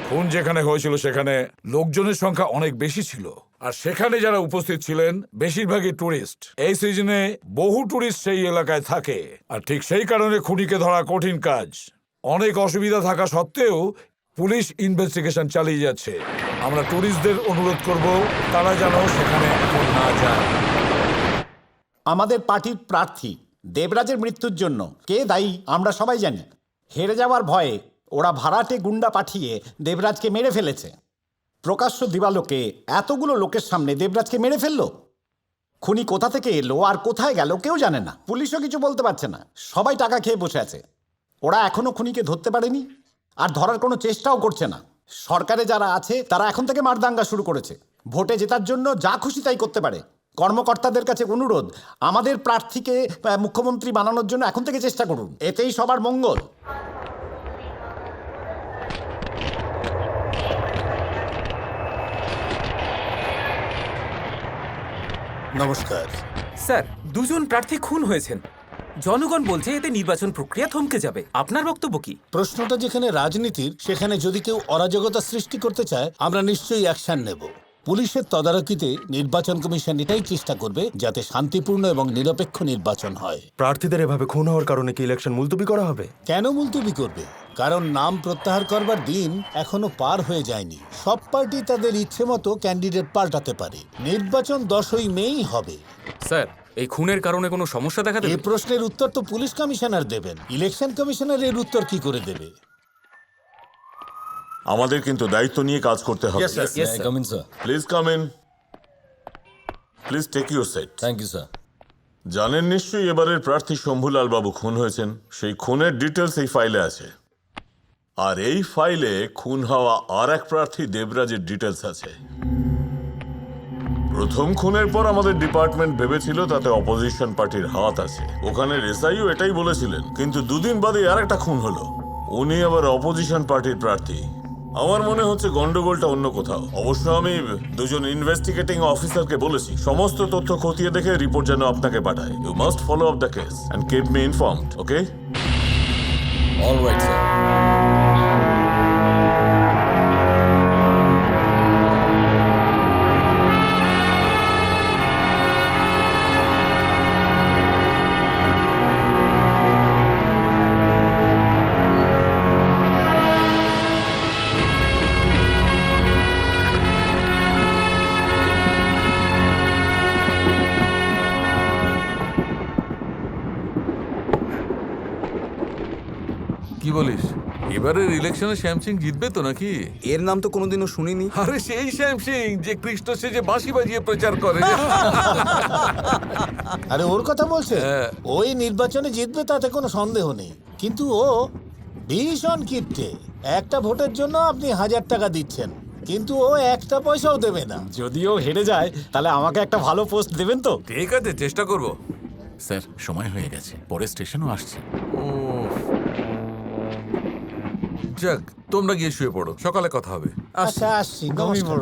খুন যেখানে হয়েছিল সেখানে লোকজনের সংখ্যা অনেক বেশি ছিল, আর সেখানে যারা উপস্থিত ছিলেন বেশিরভাগই টুরিস্ট। এই সিজনে বহু টুরিস্ট সেই এলাকায় থাকে, আর ঠিক সেই কারণে খুনিকে ধরা কঠিন কাজ। অনেক অসুবিধা থাকা সত্ত্বেও পুলিশ ইনভেস্টিগেশন চালিয়ে যাচ্ছে। আমরা টুরিস্টদের অনুরোধ করব তারা যেন সেখানে এখন না যায়। আমাদের পার্টির প্রার্থী দেবরাজের মৃত্যুর জন্য কে দায়ী আমরা সবাই জানি। হেরে যাওয়ার ভয়ে ওরা ভাড়াটে গুন্ডা পাঠিয়ে দেবরাজকে মেরে ফেলেছে। প্রকাশ্য দিবালোকে এতগুলো লোকের সামনে দেবরাজকে মেরে ফেললো। খুনি কোথা থেকে এলো আর কোথায় গেল কেউ জানে না, পুলিশও কিছু বলতে পারছে না। সবাই টাকা খেয়ে বসে আছে। ওরা এখনো খুনিকে ধরতে পারেনি, আর ধরার কোনো চেষ্টাও করছে না। সরকারে যারা আছে তারা এখন থেকে মারদাঙ্গা শুরু করেছে। ভোটে জেতার জন্য যা খুশি তাই করতে পারে। কর্মকর্তাদের কাছে অনুরোধ, আমাদের প্রার্থীকে মুখ্যমন্ত্রী বানানোর জন্য এখন থেকে চেষ্টা করুন, এতেই সবার মঙ্গল। নমস্কার স্যার, দুজন প্রার্থী খুন হয়েছেন। জনগণ বলছে এতে নির্বাচন প্রক্রিয়া থমকে যাবে। আপনার বক্তব্য কি? প্রশ্নটা যেখানে রাজনীতির, সেখানে যদি কেউ অরাজকতা সৃষ্টি করতে চায় আমরা নিশ্চয়ই অ্যাকশন নেব। পুলিশের তদারকিতে নির্বাচন কমিশন এটাই চেষ্টা করবে যাতে শান্তিপূর্ণ এবং নিরপেক্ষ নির্বাচন হয়। প্রার্থীদের এভাবে খুন হওয়ার কারণে কি ইলেকশন মুলতবি করা হবে? কেন মুলতবি করবে? কারণ নাম প্রত্যাহার করবার দিন এখনো পার হয়ে যায়নি। সব পার্টি তাদের ইচ্ছে মতো ক্যান্ডিডেট পাল্টাতে পারে। নির্বাচন 10ই মেই হবে। স্যার, এই খুনের কারণে কোনো সমস্যা দেখা এই প্রশ্নের উত্তর তো পুলিশ কমিশনার দেবেন। ইলেকশন কমিশনার এর উত্তর কি করে দেবে? আমাদের কিন্তু দায়িত্ব নিয়ে কাজ করতে হবে। Please come in. Please take your seat. Thank you sir. জানেন নিশ্চয়ই এবারের প্রার্থী শম্ভুলাল বাবু খুন হয়েছেন। সেই খুনের ডিটেলস এই ফাইলে আছে, আর এই ফাইলে খুন হওয়া আর এক প্রার্থী দেবরাজের ডিটেলস আছে। প্রথম খুনের পর আমাদের ডিপার্টমেন্ট ভেবেছিল তাতে অপোজিশন পার্টির হাত আছে। ওখানে এসআইও এটাই বলেছিলেন, কিন্তু দুদিন বাদে আর একটা খুন হলো। উনি আবার অপোজিশন পার্টির প্রার্থী। আমার মনে হচ্ছে গন্ডগোলটা অন্য কোথাও। অবশ্য আমি দুজন ইনভেস্টিগেটিং অফিসারকে বলেছি সমস্ত তথ্য খতিয়ে দেখে রিপোর্ট যেন আপনাকে পাঠায়। You must follow up the case and keep me informed, okay? Alright sir. কি বলিস, এবারের ইলেকশনে শ্যামসিং জিতবে তো নাকি? এর নাম তো কোনোদিনও শুনিনি। আরে সেই শ্যামসিং যে কৃষ্ণ সেজে বাঁশি বাজিয়ে প্রচার করে। আরে ওর কথা বলছে? ওই নির্বাচনে জিতবে তাতে কোনো সন্দেহ নেই, কিন্তু ও ভীষণ কিপ্টে। একটা ভোটের জন্য আপনি 1000 টাকা দিচ্ছেন, কিন্তু ও একটা পয়সাও দেবে না। যদিও হেরে যায় তাহলে আমাকে একটা ভালো পোস্ট দেবেন তো? ঠিক আছে, চেষ্টা করব। স্যার, সময় হয়ে গেছে, পরে স্টেশনও আসছে। ও যাক, তোমরা গিয়ে শুয়ে পড়ো, সকালে কথা হবে। আচ্ছা, আসছি। নমস্কার।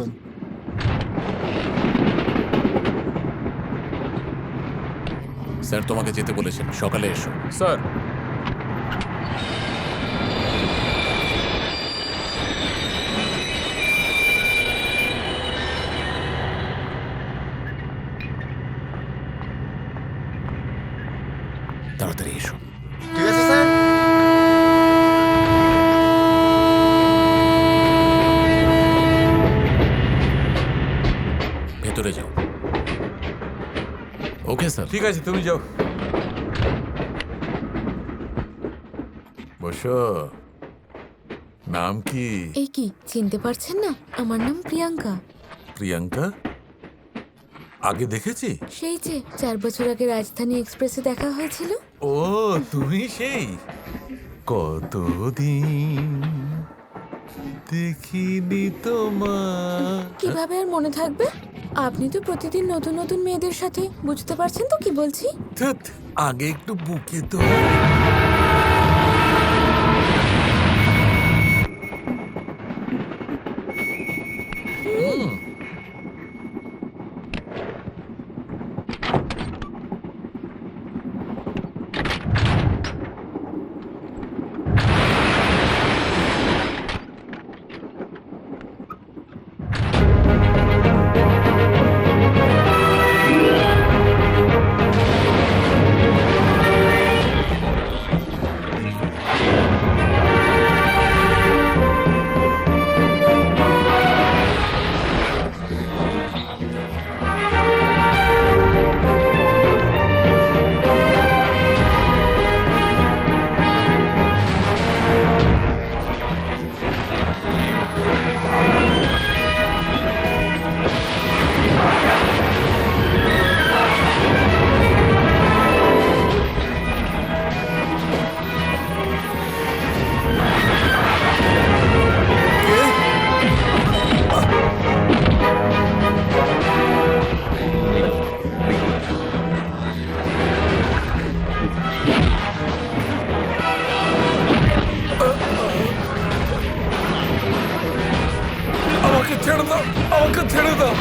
স্যার, তোমাকে যেতে বলেছেন, সকালে এসো। স্যার, তাড়াতাড়ি এসো। ঠিক আছে স্যার। ভেতরে যাও। Okay sir. ঠিক আছে, তুমি যাও। বসো। নাম কি? এই কি চিনতে পারছেন না? আমার নাম প্রিয়াঙ্কা। প্রিয়াঙ্কা? আগে দেখেছি? সেই যে 4 বছর আগে রাজধানী এক্সপ্রেসে দেখা হয়েছিল। ও, তুমি সেই। কতদিন দেখিনি তোমার। কিভাবে আর মনে থাকবে? আপনি তো প্রতিদিন নতুন নতুন মেয়েদের সাথে, বুঝতে পারছেন তো কি বলছি? ধ্যাৎ, আগে একটু বুকে তো। দাও, আমাকে ছেড়ে দাও।